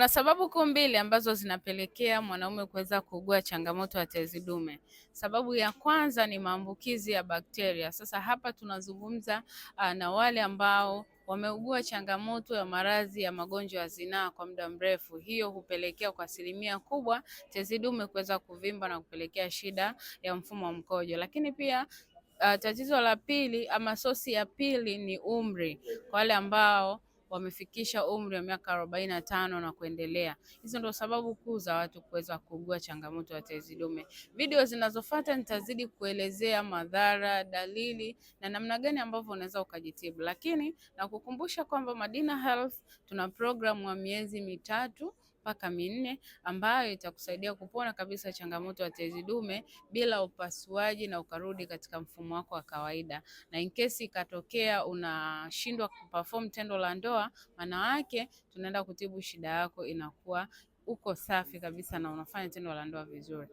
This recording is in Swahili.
Kuna sababu kuu mbili ambazo zinapelekea mwanaume kuweza kuugua changamoto ya tezi dume. Sababu ya kwanza ni maambukizi ya bakteria. Sasa hapa tunazungumza na wale ambao wameugua changamoto ya maradhi ya magonjwa ya zinaa kwa muda mrefu. Hiyo hupelekea kwa asilimia kubwa tezi dume kuweza kuvimba na kupelekea shida ya mfumo wa mkojo. Lakini pia tatizo la pili ama sosi ya pili ni umri, kwa wale ambao wamefikisha umri wa miaka 45 na kuendelea. Hizo ndio sababu kuu za watu kuweza kuugua changamoto ya tezi dume. Video zinazofuata nitazidi kuelezea madhara, dalili na namna gani ambavyo unaweza ukajitibu, lakini na kukumbusha kwamba Madina Health tuna programu ya miezi 3 mpaka 4 ambayo itakusaidia kupona kabisa changamoto ya tezi dume bila upasuaji na ukarudi katika mfumo wako wa kawaida. Na in case ikatokea unashindwa kuperform tendo la ndoa, maana yake tunaenda kutibu shida yako, inakuwa uko safi kabisa na unafanya tendo la ndoa vizuri.